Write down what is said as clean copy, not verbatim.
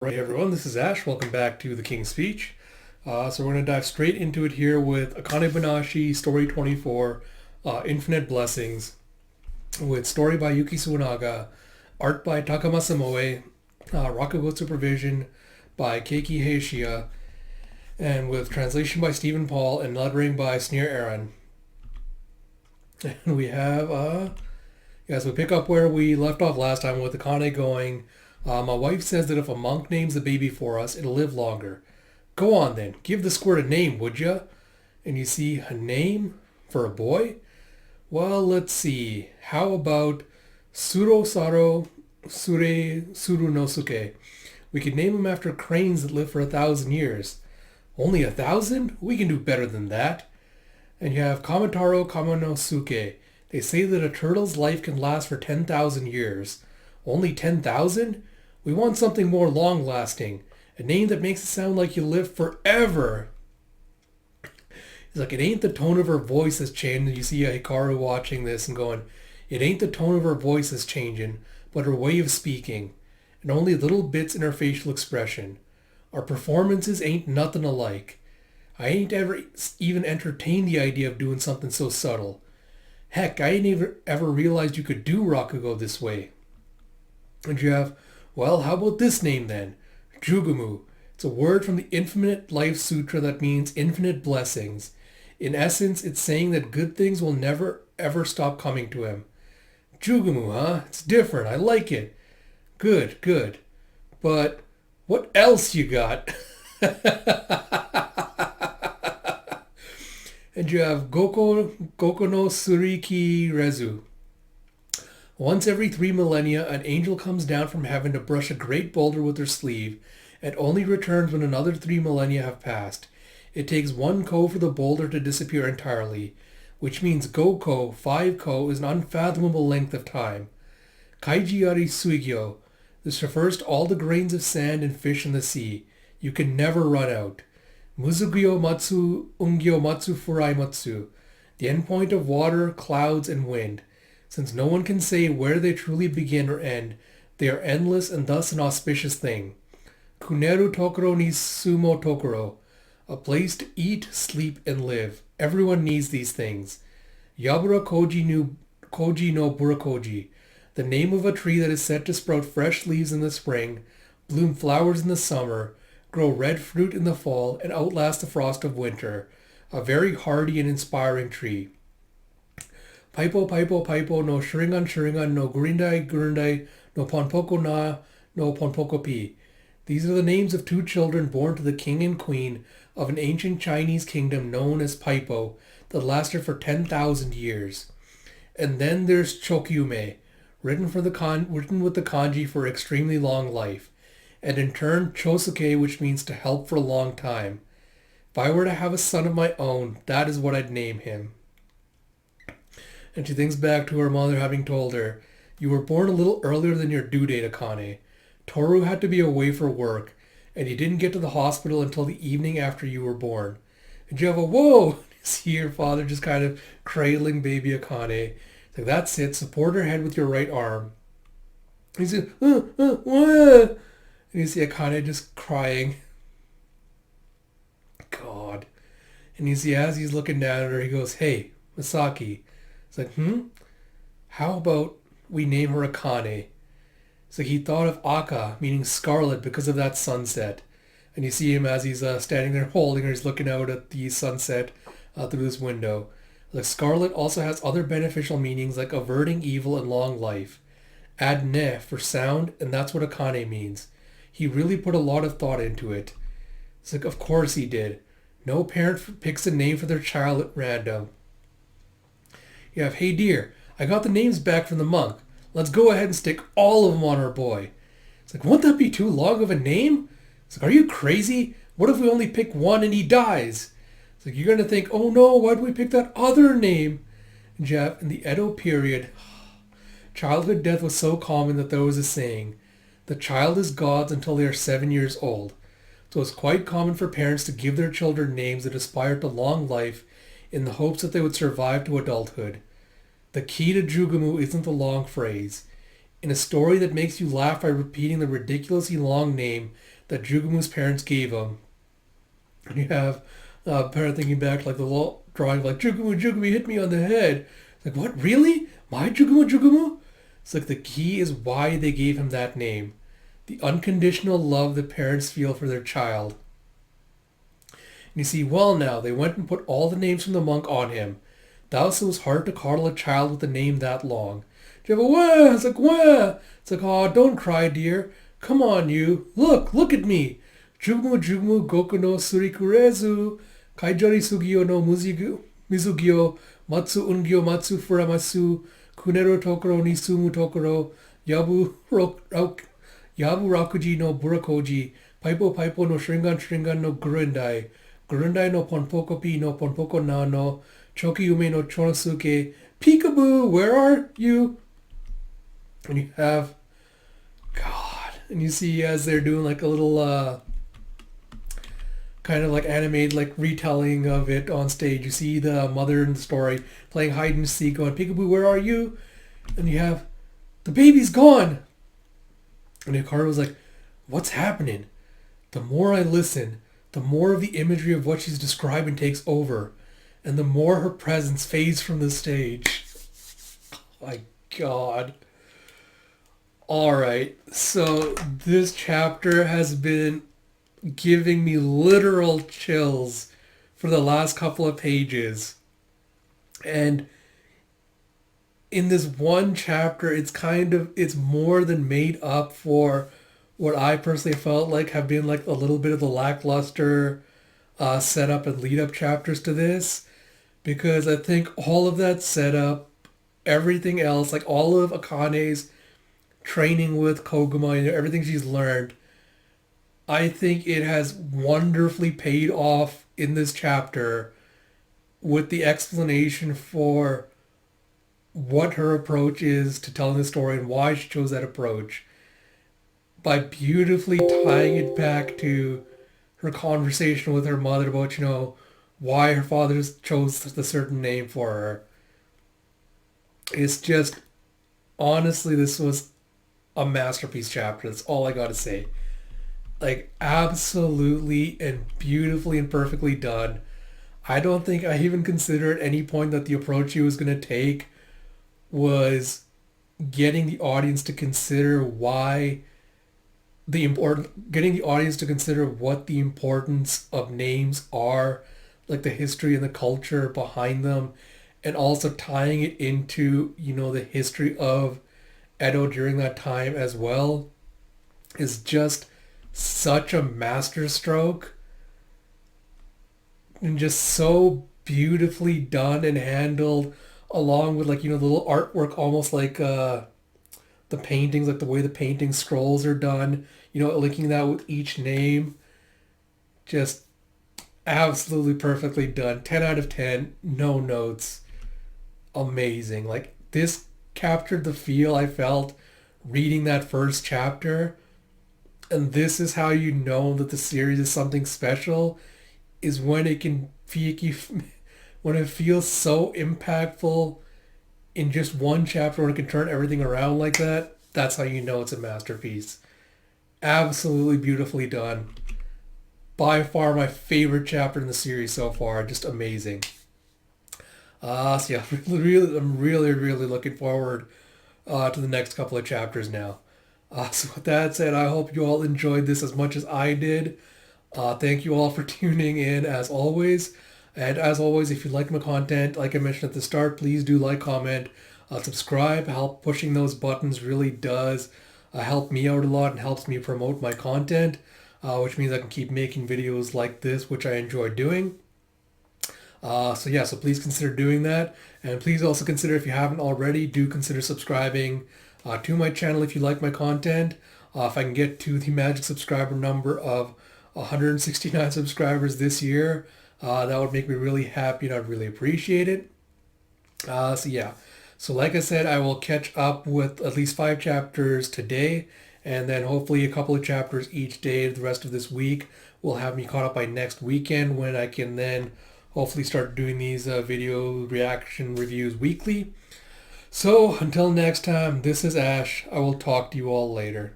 Right, everyone, this is Ash. Welcome back to The King's Speech. So we're going to dive straight into it here with Akane-Banashi, Story 24, Infinite Blessings, with story by Yuki Suenaga, art by Takamasa Moe, Rakugo supervision by Keiki Heishia, and with translation by Stephen Paul and lettering by Sneer Aaron. And we have, yes, we pick up where we left off last time with Akane going, my wife says that if a monk names the baby for us, it'll live longer. Go on then, give the squirt a name, would ya? And you see, a name for a boy? Well, let's see. How about Surosaro Surunosuke? We could name him after cranes that live for 1,000 years. Only 1,000? We can do better than that. And you have Kamataro Kamanosuke. They say that a turtle's life can last for 10,000 years. Only 10,000? We want something more long-lasting. A name that makes it sound like you live forever. It's like, it ain't the tone of her voice that's changing. You see Hikaru watching this and going, it ain't the tone of her voice that's changing, but her way of speaking. And only little bits in her facial expression. Our performances ain't nothing alike. I ain't ever even entertained the idea of doing something so subtle. Heck, I ain't ever realized you could do Rakugo this way. And you have, well, how about this name then? Jugumu. It's a word from the Infinite Life Sutra that means infinite blessings. In essence, it's saying that good things will never ever stop coming to him. Jugumu, huh? It's different. I like it. Good, good. But what else you got? And you have Goko no Suriki Rezu. Once every 3 millennia, an angel comes down from heaven to brush a great boulder with her sleeve, and only returns when another 3 millennia have passed. It takes 1 ko for the boulder to disappear entirely, which means Goko, 5 ko, is an unfathomable length of time. Kaiji Ari Suigyo. This refers to all the grains of sand and fish in the sea. You can never run out. Muzugyo Matsu Ungyo Matsu Furai Matsu. The endpoint of water, clouds, and wind. Since no one can say where they truly begin or end, they are endless and thus an auspicious thing. Kuneru Tokoro ni Sumo Tokoro. A place to eat, sleep, and live. Everyone needs these things. Yabura Koji no Burakoji. The name of a tree that is said to sprout fresh leaves in the spring, bloom flowers in the summer, grow red fruit in the fall, and outlast the frost of winter. A very hardy and inspiring tree. Paipo Paipo Paipo no Sharingan Sharingan no Gurindai Gurindai no Ponpoko na no Ponpoko pi. These are the names of 2 children born to the king and queen of an ancient Chinese kingdom known as Paipo that lasted for 10,000 years. And then there's Chokyume, written with the kanji for extremely long life, and in turn Chosuke, which means to help for a long time. If I were to have a son of my own, that is what I'd name him. And she thinks back to her mother having told her, you were born a little earlier than your due date, Akane. Toru had to be away for work, and he didn't get to the hospital until the evening after you were born. And you have a, whoa! You see your father just kind of cradling baby Akane. It's like, that's it, support her head with your right arm. And he's like, what? And you see Akane just crying. God. And you see as he's looking down at her, he goes, hey, Misaki. It's like, how about we name her Akane? It's like he thought of Aka, meaning scarlet, because of that sunset. And you see him as he's standing there holding her, he's looking out at the sunset through this window. Like, scarlet also has other beneficial meanings like averting evil and long life. Add ne for sound, and that's what Akane means. He really put a lot of thought into it. It's like, of course he did. No parent picks a name for their child at random. You have, hey dear, I got the names back from the monk. Let's go ahead and stick all of them on our boy. It's like, won't that be too long of a name? It's like, are you crazy? What if we only pick one and he dies? It's like, you're going to think, oh no, why did we pick that other name? And Jeff, in the Edo period, childhood death was so common that there was a saying, the child is God's until they are 7 years old. So it's quite common for parents to give their children names that aspire to long life in the hopes that they would survive to adulthood. The key to Jugumu isn't the long phrase. in a story that makes you laugh by repeating the ridiculously long name that Jugumu's parents gave him. And you have parent thinking back like the little drawing like Jugumu hit me on the head. Like, what, really? My Jugumu? It's like the key is why they gave him that name. The unconditional love that parents feel for their child. And you see, well now, they went and put all the names from the monk on him. Thus it was hard to coddle a child with a name that long. Wah! It's like, wah! It's like, oh, don't cry, dear. Come on, you. Look at me. Jugumu goku no surikurezu. Kaijori sugio no mizugyo. Matsu ungyo matsu furamasu. Kunero tokoro ni sumu tokoro. Yabu rakuji no burakoji. Paipo no shringan no gurundai. Gurundai no ponpokopi no ponpoko na no. Choki ume no chonosuke. Peekaboo, where are you? And you have, God, and you see as they're doing like a little kind of like animated like retelling of it on stage. You see the mother in the story playing hide and seek going, Peekaboo, where are you? And you have, the baby's gone. And Hikaru was like, what's happening? The more I listen, the more of the imagery of what she's describing takes over. And the more her presence fades from the stage. Oh my God. Alright, so this chapter has been giving me literal chills for the last couple of pages. And in this one chapter, it's more than made up for what I personally felt like have been like a little bit of the lackluster setup and lead up chapters to this. Because I think all of that setup, everything else, like all of Akane's training with Koguma, everything she's learned, I think it has wonderfully paid off in this chapter with the explanation for what her approach is to telling the story and why she chose that approach by beautifully tying it back to her conversation with her mother about, why her father chose the certain name for her. It's just, honestly, this was a masterpiece chapter. That's all I gotta say. Like, absolutely and beautifully and perfectly done. I don't think I even considered at any point that the approach he was going to take was getting the audience to consider getting the audience to consider what the importance of names are, like the history and the culture behind them, and also tying it into, the history of Edo during that time as well, is just such a masterstroke and just so beautifully done and handled, along with the little artwork, almost like the paintings, like the way the painting scrolls are done, linking that with each name. Just absolutely perfectly done. 10 out of 10, no notes. Amazing. Like, this captured the feel I felt reading that first chapter. And this is how you know that the series is something special, is when it when it feels so impactful in just one chapter, when it can turn everything around like that. That's how you know it's a masterpiece. Absolutely beautifully done. By far my favorite chapter in the series so far. Just amazing. So yeah, I'm really looking forward to the next couple of chapters now. So with that said, I hope you all enjoyed this as much as I did. Thank you all for tuning in as always. And as always, if you like my content, like I mentioned at the start, please do like, comment, subscribe. Help pushing those buttons really does help me out a lot and helps me promote my content, which means I can keep making videos like this, which I enjoy doing. So please consider doing that. And please also consider, if you haven't already, do consider subscribing to my channel if you like my content. If I can get to the magic subscriber number of 169 subscribers this year, that would make me really happy and I'd really appreciate it. So like I said, I will catch up with at least 5 chapters today, and then hopefully a couple of chapters each day the rest of this week will have me caught up by next weekend, when I can then hopefully start doing these video reaction reviews weekly. So, until next time, this is Ash. I will talk to you all later.